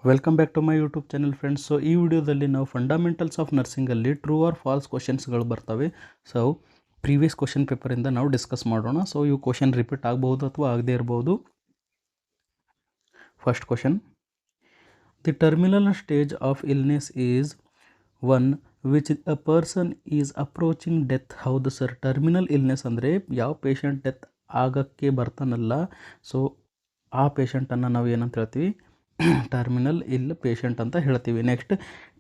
Welcome back to my YouTube channel friends. So ಈ ವಿಡಿಯೋದಲ್ಲಿ ನಾವು ಫಂಡಮೆಂಟಲ್ಸ್ ಆಫ್ ನರ್ಸಿಂಗಲ್ಲಿ ಟ್ರೂ ಆರ್ ಫಾಲ್ಸ್ ಕ್ವಶನ್ಸ್ಗಳು ಬರ್ತವೆ. ಸೊ ಪ್ರೀವಿಯಸ್ ಕ್ವಶನ್ ಪೇಪರಿಂದ ನಾವು ಡಿಸ್ಕಸ್ ಮಾಡೋಣ. ಸೊ ಇವು ಕ್ವಶನ್ ರಿಪೀಟ್ ಆಗ್ಬೋದು ಅಥವಾ ಆಗದೇ ಇರ್ಬೋದು. First question, the terminal stage of illness is one which a person is approaching death. ಹೌದು ಸರ್, ಟರ್ಮಿನಲ್ ಇಲ್ನೆಸ್ ಅಂದರೆ ಯಾವ ಪೇಷಂಟ್ ಡೆತ್ ಆಗೋಕ್ಕೆ ಬರ್ತಾನಲ್ಲ, ಸೊ ಆ ಪೇಷಂಟನ್ನು ನಾವು ಏನಂತ ಹೇಳ್ತೀವಿ, ಟರ್ಮಿನಲ್ ಇಲ್ ಪೇಷಂಟ್ ಅಂತ ಹೇಳ್ತೀವಿ. Next,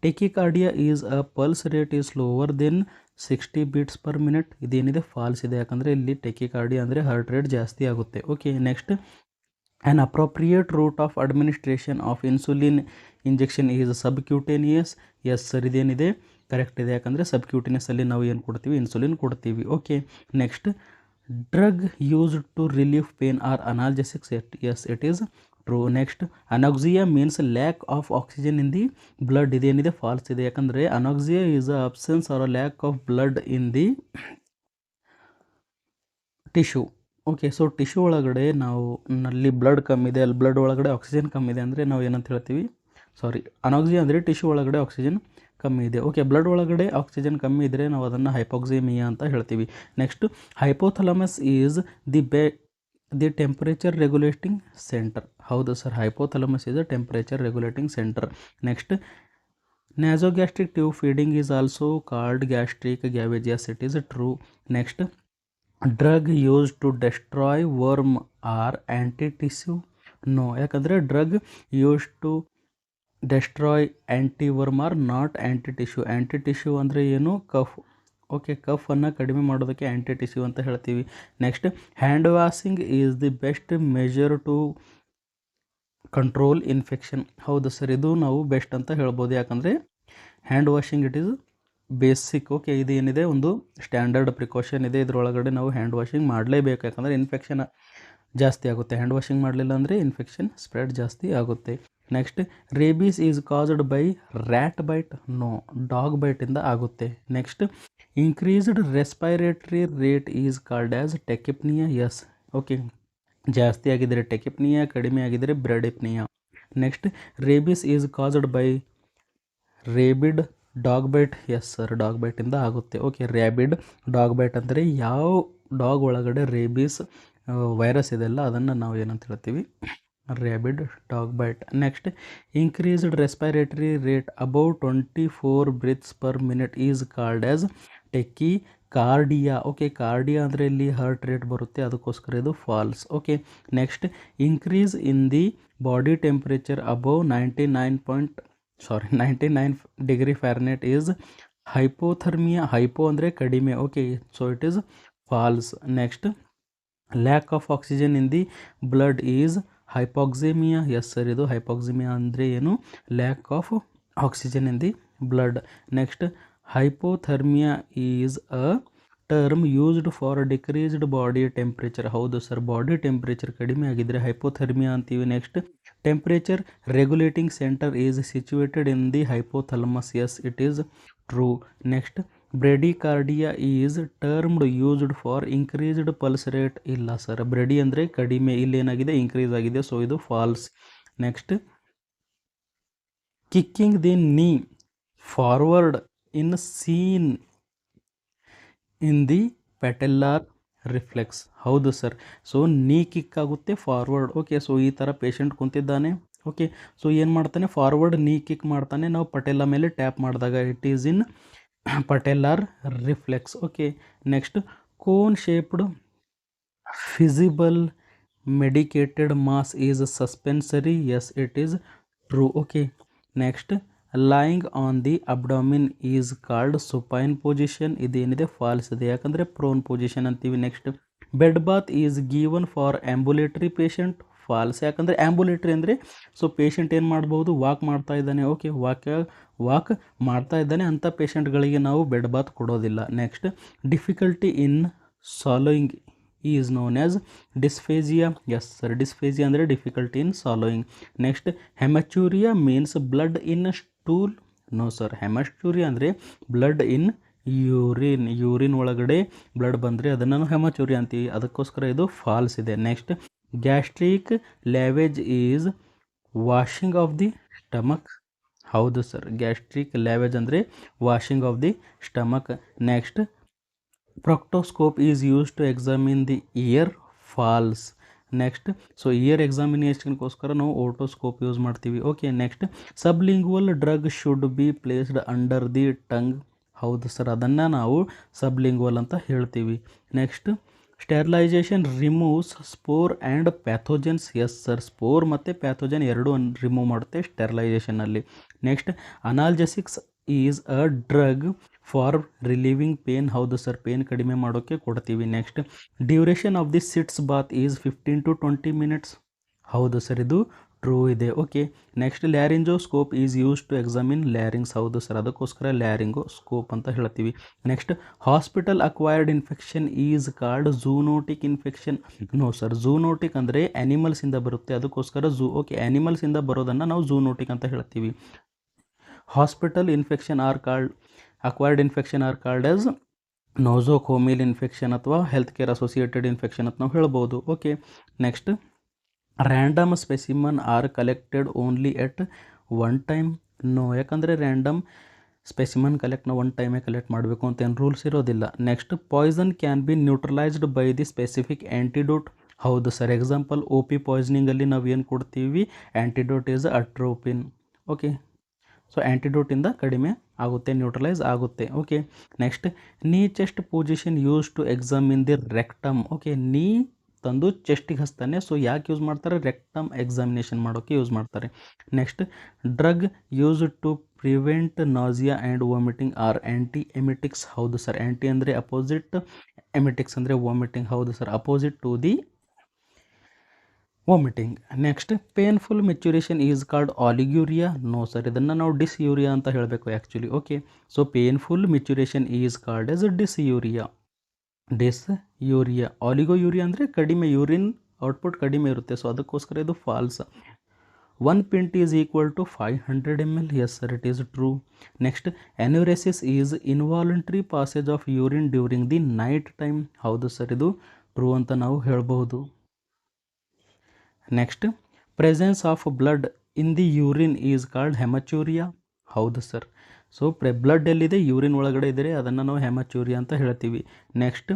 tachycardia is a pulse rate is lower than 60 beats per minute. ಇದೇನಿದೆ ಫಾಲ್ಸ್ ಇದೆ, ಯಾಕಂದರೆ ಇಲ್ಲಿ ಟೆಕಿಕಾರ್ಡಿಯಾ ಅಂದರೆ ಹಾರ್ಟ್ ರೇಟ್ ಜಾಸ್ತಿ ಆಗುತ್ತೆ. Okay, next, an appropriate route of administration of insulin injection is subcutaneous. Yes sir, ಇದೇನಿದೆ ಕರೆಕ್ಟ್ ಇದೆ, ಯಾಕಂದರೆ ಸಬ್ಕ್ಯೂಟೇನಿಯಸಲ್ಲಿ ನಾವು ಏನು ಕೊಡ್ತೀವಿ, ಇನ್ಸುಲಿನ್ ಕೊಡ್ತೀವಿ. Okay, next, drug used to relief pain are analgesics. Yes it is true. Next, anoxia means lack of oxygen in the blood. ಇದೇನಿದೆ false ಇದೆ, ಯಾಕಂದರೆ anoxia is a absence or a lack of blood in the tissue. Okay, so tissue ಒಳಗಡೆ ನಾವು ನಲ್ಲಿ blood ಕಮ್ಮಿ ಇದೆ, ಅಲ್ಲಿ blood ಒಳಗಡೆ ಆಕ್ಸಿಜನ್ ಕಮ್ಮಿ ಇದೆ ಅಂದರೆ ನಾವು ಏನಂತ ಹೇಳ್ತೀವಿ, ಅನಾಕ್ಸಿಯಾ ಅಂದರೆ ಟಿಶ್ಯೂ ಒಳಗಡೆ ಆಕ್ಸಿಜನ್ ಕಮ್ಮಿ ಇದೆ. ಓಕೆ, ಬ್ಲಡ್ ಒಳಗಡೆ ಆಕ್ಸಿಜನ್ ಕಮ್ಮಿ ಇದ್ದರೆ ನಾವು ಅದನ್ನು ಹೈಪೋಕ್ಸಿಮಿಯಾ ಅಂತ ಹೇಳ್ತೀವಿ. Next, hypothalamus is the temperature regulating centre. ಹೌದು sir, hypothalamus is a temperature regulating centre. Next, nasogastric tube feeding is also called gastric gavage. Yes it is true. Next, drug use to destroy worm or anti tissue. No, ಯಾಕಂದರೆ drug use to destroy anti worm or not anti tissue. Anti tissue ಅಂದರೆ ಏನು, cough. Okay, ಕಫನ್ನು ಕಡಿಮೆ ಮಾಡೋದಕ್ಕೆ ಆ್ಯಂಟಿ tissue ಅಂತ ಹೇಳ್ತೀವಿ. Next, hand washing is the best measure to control infection. ಹೌದು sir, ಇದು ನಾವು ಬೆಸ್ಟ್ ಅಂತ ಹೇಳ್ಬೋದು, ಯಾಕಂದರೆ hand washing it is basic. Okay, ಇದು ಏನಿದೆ ಒಂದು ಸ್ಟ್ಯಾಂಡರ್ಡ್ ಪ್ರಿಕಾಷನ್ ಇದೆ, ಇದರೊಳಗಡೆ ನಾವು ಹ್ಯಾಂಡ್ ವಾಷಿಂಗ್ ಮಾಡಲೇಬೇಕು, ಯಾಕಂದರೆ ಇನ್ಫೆಕ್ಷನ್ ಜಾಸ್ತಿ ಆಗುತ್ತೆ. ಹ್ಯಾಂಡ್ ವಾಷಿಂಗ್ ಮಾಡಲಿಲ್ಲ ಅಂದರೆ ಇನ್ಫೆಕ್ಷನ್ ಸ್ಪ್ರೆಡ್ ಜಾಸ್ತಿ ಆಗುತ್ತೆ. Next, rabies is caused by rat bite. No, dog ಬೈಟಿಂದ ಆಗುತ್ತೆ. Next, increased respiratory rate is called as tachypnoea. Yes, okay, ಜಾಸ್ತಿ ಆಗಿದ್ದರೆ ಟೆಕಿಪ್ನಿಯಾ, ಕಡಿಮೆ ಆಗಿದ್ದರೆ bradypnoea. Next, rabies is caused by rabid dog bite. Yes sir, dog ಬೈಟಿಂದ ಆಗುತ್ತೆ. Okay, ರ್ಯಾಬಿಡ್ dog byte ಅಂದರೆ ಯಾವ ಡಾಗ್ ಒಳಗಡೆ ರೇಬೀಸ್ ವೈರಸ್ ಇದೆಲ್ಲ ಅದನ್ನು ನಾವು ಏನಂತ ಹೇಳ್ತೀವಿ, rabid dog bite. Next, increased respiratory rate above 24 breaths per minute is called as tachycardia. Okay, cardia ಅಂದರೆ ಇಲ್ಲಿ ಹಾರ್ಟ್ ರೇಟ್ ಬರುತ್ತೆ, ಅದಕ್ಕೋಸ್ಕರ ಇದು false. Okay, next, increase in the body temperature above 99 degree Fahrenheit is hypothermia. Hypo ಅಂದರೆ ಕಡಿಮೆ. Okay, so it is false. Next, lack of oxygen in the blood is hypoxaemia. Yes sir, ಇದು hypoxaemia ಅಂದರೆ ಏನು, lack of oxygen in the blood. Next, hypothermia is a term used for decreased body temperature. ಹೌದು sir, body temperature ಕಡಿಮೆ ಆಗಿದ್ದರೆ hypothermia ಅಂತೀವಿ. Next, temperature regulating centre is situated in the hypothalamus. Yes it is true. Next, bradycardia is termed used for increased pulse rate. ಇಲ್ಲ sir, brady ಅಂದರೆ ಕಡಿಮೆ, ಇಲ್ಲೇನಾಗಿದೆ increase ಆಗಿದೆ, so ಇದು false. Next, kicking the knee forward in seen in the patellar reflex. ಹೌದು sir, so knee kick ಆಗುತ್ತೆ forward. Okay, so ಈ ಥರ ಪೇಷಂಟ್ ಕುಂತಿದ್ದಾನೆ. ಓಕೆ, ಸೊ ಏನು ಮಾಡ್ತಾನೆ, ಫಾರ್ವರ್ಡ್ ನೀ ಕಿಕ್ ಮಾಡ್ತಾನೆ, ನಾವು ಪಟೆಲ್ಲ ಮೇಲೆ ಟ್ಯಾಪ್ ಮಾಡಿದಾಗ it is in patellar reflex. Okay, next, cone shaped fusible medicated mass is suppository. Yes it is true. Okay, next, lying on the abdomen is called supine position. ಇದೇನಿದೆ false ಇದೆ, ಯಾಕಂದರೆ prone position ಅಂತೀವಿ. Next, bed bath is given for ambulatory patient. False, ಯಾಕಂದರೆ ambulatory ಅಂದರೆ so patient ಏನು ಮಾಡ್ಬೋದು, walk ಮಾಡ್ತಾ ಇದ್ದಾನೆ. ಓಕೆ, ವಾಕ್ ಮಾಡ್ತಾ ಇದ್ದಾನೆ, ಅಂಥ ಪೇಷಂಟ್ಗಳಿಗೆ ನಾವು ಬೆಡ್ ಬಾತ್ ಕೊಡೋದಿಲ್ಲ. Next, difficulty in swallowing is known as dysphagia. Yes sir, dysphagia ಅಂದರೆ difficulty in swallowing. Next, haematuria means blood in stool. No sir, haematuria ಅಂದರೆ ಬ್ಲಡ್ ಇನ್ ಯೂರಿನ್ ಒಳಗಡೆ ಬ್ಲಡ್ ಬಂದರೆ ಅದನ್ನು ನಾವು ಹೆಮಚೂರಿಯಾ ಅಂತೀವಿ, ಅದಕ್ಕೋಸ್ಕರ ಇದು ಫಾಲ್ಸ್ ಇದೆ. Next, gastric lavage is washing of the stomach. ಹೌದು ಸರ್, ಗ್ಯಾಸ್ಟ್ರಿಕ್ ಲ್ಯಾವೇಜ್ ಅಂದರೆ washing of the stomach. Next proctoscope is use to examine the ear false. Next so ear ಎಕ್ಸಾಮಿನೇಷನ್ಗೋಸ್ಕರ ನಾವು ಓಟೋಸ್ಕೋಪ್ ಯೂಸ್ ಮಾಡ್ತೀವಿ. Okay, next sublingual drug should be placed under the tongue. ಹೌದು sir, ಅದನ್ನು ನಾವು sublingual ಅಂತ ಹೇಳ್ತೀವಿ. Next sterilisation removes spore and pathogens. Yes sir, spore ಮತ್ತು pathogen ಎರಡೂ ರಿಮೂವ್ ಮಾಡುತ್ತೆ ಸ್ಟೆರಿಲೈಸೇಷನಲ್ಲಿ. Next analgesics is a drug for relieving pain. ಹೌದು ಸರ್, ಪೇನ್ ಕಡಿಮೆ ಮಾಡೋಕ್ಕೆ ಕೊಡ್ತೀವಿ. Next duration of the sitz bath is 15 to 20 minutes. ಹೌದು ಸರ್, ಇದು ಟ್ರೂ ಇದೆ. Okay, next laryngoscope is use to examine larynx. ಹೌದು ಸರ್, ಅದಕ್ಕೋಸ್ಕರ ಲ್ಯಾರಿಂಗೋಸ್ಕೋಪ್ ಅಂತ ಹೇಳ್ತೀವಿ. Next hospital acquired infection is called zoonotic infection. No sir, zoonotic ಅಂದರೆ ಆ್ಯನಿಮಲ್ಸಿಂದ ಬರುತ್ತೆ, ಅದಕ್ಕೋಸ್ಕರ ಓಕೆ, ಆ್ಯನಿಮಲ್ಸಿಂದ ಬರೋದನ್ನು ನಾವು ಝೂನೋಟಿಕ್ ಅಂತ ಹೇಳ್ತೀವಿ. Hospital infection are called acquired infection are called as nosocomial infection ಅಥವಾ ಹೆಲ್ತ್ ಕೇರ್ ಅಸೋಸಿಯೇಟೆಡ್ ಇನ್ಫೆಕ್ಷನ್ ಅಂತ ನಾವು ಹೇಳ್ಬೋದು. Okay, next random specimen are collected only at one time. No, ಯಾಕಂದರೆ ರ್ಯಾಂಡಮ್ ಸ್ಪೆಸಿಮನ್ ನಾವು ಒನ್ ಟೈಮೇ ಕಲೆಕ್ಟ್ ಮಾಡಬೇಕು ಅಂತ ಏನು ರೂಲ್ಸ್ ಇರೋದಿಲ್ಲ. Next poison can be neutralised by the specific antidote. ಹೌದು ಸರ್, ಎಕ್ಸಾಂಪಲ್ ಒ ಪಿ ಪಾಯ್ಸನಿಂಗಲ್ಲಿ ನಾವು ಏನು ಕೊಡ್ತೀವಿ, antidote is atropine. Okay, so ಆ್ಯಂಟಿಡೋಟಿಂದ ಕಡಿಮೆ ಆಗುತ್ತೆ, ನ್ಯೂಟ್ರಲೈಸ್ ಆಗುತ್ತೆ. Okay, next knee chest position use to examine the rectum. Okay, knee ತಂದು ಚೆಸ್ಟಿಗೆ ಹಚ್ತಾನೆ, ಸೊ ಯಾಕೆ ಯೂಸ್ ಮಾಡ್ತಾರೆ, ರೆಕ್ಟಮ್ ಎಕ್ಸಾಮಿನೇಷನ್ ಮಾಡೋಕ್ಕೆ ಯೂಸ್ ಮಾಡ್ತಾರೆ. Next drug use to prevent nausea and vomiting are anti emetics. ಹೌದು ಸರ್, ಆ್ಯಂಟಿ ಅಂದರೆ ಅಪೋಸಿಟ್, ಎಮಿಟಿಕ್ಸ್ ಅಂದರೆ ವಾಮಿಟಿಂಗ್. ಹೌದು sir, opposite to the vomiting. Next painful micturition is called oliguria. No sir, ಇದನ್ನು ನಾವು dysuria ಅಂತ ಹೇಳಬೇಕು actually. Okay, so painful micturition is called as dysuria. Oliguria ಅಂದರೆ ಕಡಿಮೆ ಯೂರಿನ್ ಔಟ್ಪುಟ್ ಕಡಿಮೆ ಇರುತ್ತೆ, ಸೊ ಅದಕ್ಕೋಸ್ಕರ ಇದು false. 1 pint is equal to 500 ml. Yes sir, it is true. Next enuresis is involuntary passage of urine during the night time. ಹೌದು sir, ಇದು true ಅಂತ ನಾವು ಹೇಳ್ಬೋದು. Next presence of blood in the urine is called haematuria. ಹೌದು sir, so blood ಎಲ್ಲಿದೆ, urine ಒಳಗಡೆ ಇದ್ದರೆ ಅದನ್ನು ನಾವು ಹೆಮಚೂರಿಯಾ ಅಂತ ಹೇಳ್ತೀವಿ. Next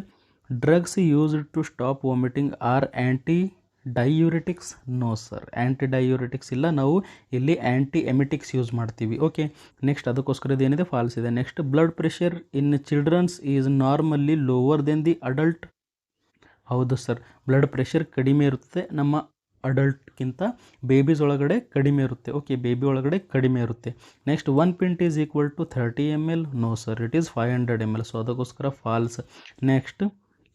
drugs used to stop vomiting are anti diuretics. No sir, anti diuretics ಇಲ್ಲ, ನಾವು ಇಲ್ಲಿ ಆ್ಯಂಟಿ ಎಮಿಟಿಕ್ಸ್ ಯೂಸ್ ಮಾಡ್ತೀವಿ. ಓಕೆ, ನೆಕ್ಸ್ಟ್ ಅದಕ್ಕೋಸ್ಕರ ಇದೇನಿದೆ, ಫಾಲ್ಸ್ ಇದೆ. Next blood pressure in childrens is normally lower than the adult. ಹೌದು ಸರ್, ಬ್ಲಡ್ ಪ್ರೆಷರ್ ಕಡಿಮೆ ಇರುತ್ತೆ ನಮ್ಮ ಅಡಲ್ಟ್ಗಿಂತ, ಬೇಬೀಸ್ ಒಳಗಡೆ ಕಡಿಮೆ ಇರುತ್ತೆ. ಓಕೆ, ಬೇಬಿ ಒಳಗಡೆ ಕಡಿಮೆ ಇರುತ್ತೆ. Next 1 pint is equal to 30 ml. No sir, it is 500 ml, so ಅದಕ್ಕೋಸ್ಕರ false. Next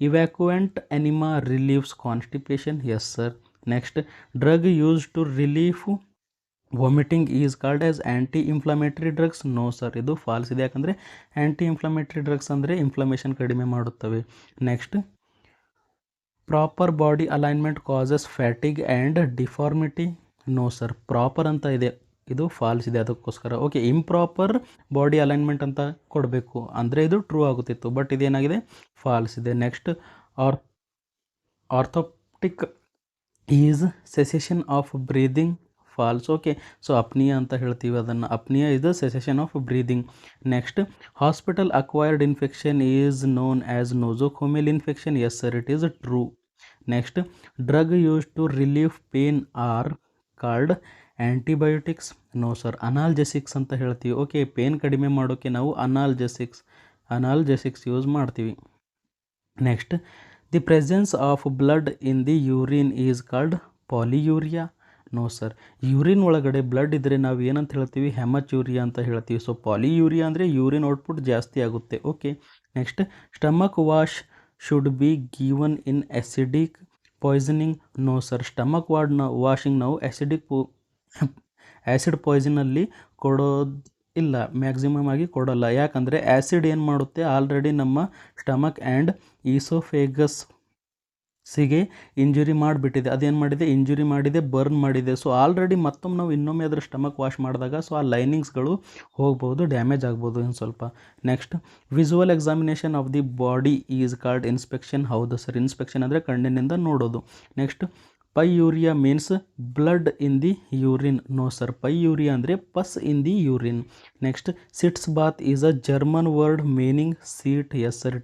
evacuant enema relieves constipation. Yes sir. Next drug use to relief vomiting is called as anti inflammatory drugs. No sir, ಇದು false ಇದೆ, ಯಾಕಂದರೆ anti inflammatory drugs ಅಂದರೆ inflammation ಕಡಿಮೆ ಮಾಡುತ್ತವೆ. Next proper body alignment causes fatigue and deformity. No sir, proper ಅಂತ ಇದೆ, ಇದು false ಇದೆ, ಅದಕ್ಕೋಸ್ಕರ. ಓಕೆ, ಇಂಪ್ರಾಪರ್ ಬಾಡಿ ಅಲೈನ್ಮೆಂಟ್ ಅಂತ ಕೊಡಬೇಕು ಅಂದರೆ ಇದು ಟ್ರೂ ಆಗುತ್ತಿತ್ತು, ಬಟ್ ಇದೇನಾಗಿದೆ, ಫಾಲ್ಸ್ ಇದೆ. Next orthoptic is cessation of breathing. False. Okay, so apnoea ಅಂತ ಹೇಳ್ತೀವಿ ಅದನ್ನು, apnoea is the cessation of breathing. Next hospital acquired infection is known as nosocomial infection. Yes sir, it is true. Next drug use to relief pain are called antibiotics. No sir, analgesics ಅಂತ ಹೇಳ್ತೀವಿ. Okay, pain ಕಡಿಮೆ ಮಾಡೋಕ್ಕೆ ನಾವು analgesics use ಮಾಡ್ತೀವಿ. Next the presence of blood in the urine is called polyuria. No sir, urine ಒಳಗಡೆ blood ಇದ್ದರೆ ನಾವು ಏನಂತ ಹೇಳ್ತೀವಿ, ಹೆಮಚೂರಿಯಾ ಅಂತ ಹೇಳ್ತೀವಿ. ಸೊ ಪಾಲಿಯೂರಿಯಾ ಅಂದರೆ ಯೂರಿನ್ ಔಟ್ಪುಟ್ ಜಾಸ್ತಿ ಆಗುತ್ತೆ. Okay, next stomach wash should be given in acidic poisoning. No sir, stomach washing ನಾವು ಆ್ಯಸಿಡ್ ಪಾಯ್ಸನಲ್ಲಿ ಕೊಡೋದಿಲ್ಲ, ಮ್ಯಾಕ್ಸಿಮಮ್ ಆಗಿ ಕೊಡೋಲ್ಲ. ಯಾಕಂದರೆ ಆ್ಯಸಿಡ್ ಏನು ಮಾಡುತ್ತೆ, ಆಲ್ರೆಡಿ ನಮ್ಮ ಸ್ಟಮಕ್ ಆ್ಯಂಡ್ ಈಸೋಫೇಗಸ್ಸಿಗೆ ಇಂಜುರಿ ಮಾಡಿಬಿಟ್ಟಿದೆ. ಅದೇನು ಮಾಡಿದೆ, ಇಂಜುರಿ ಮಾಡಿದೆ, ಬರ್ನ್ ಮಾಡಿದೆ. ಸೊ ಆಲ್ರೆಡಿ ಮತ್ತೊಮ್ಮೆ ನಾವು ಇನ್ನೊಮ್ಮೆ ಅದರ ಸ್ಟಮಕ್ ವಾಶ್ ಮಾಡಿದಾಗ ಸೊ ಆ ಲೈನಿಂಗ್ಸ್ಗಳು ಹೋಗ್ಬೋದು, ಡ್ಯಾಮೇಜ್ ಆಗ್ಬೋದು ಇನ್ನು ಸ್ವಲ್ಪ. Next visual examination of the body is called inspection. ಹೌದು ಸರ್, ಇನ್ಸ್ಪೆಕ್ಷನ್ ಅಂದರೆ ಕಣ್ಣಿನಿಂದ ನೋಡೋದು. Next pyuria means blood in the urine. No sir, pyuria ಅಂದರೆ pus in the urine. Next sitz bath is a German word meaning seat. Yes sir,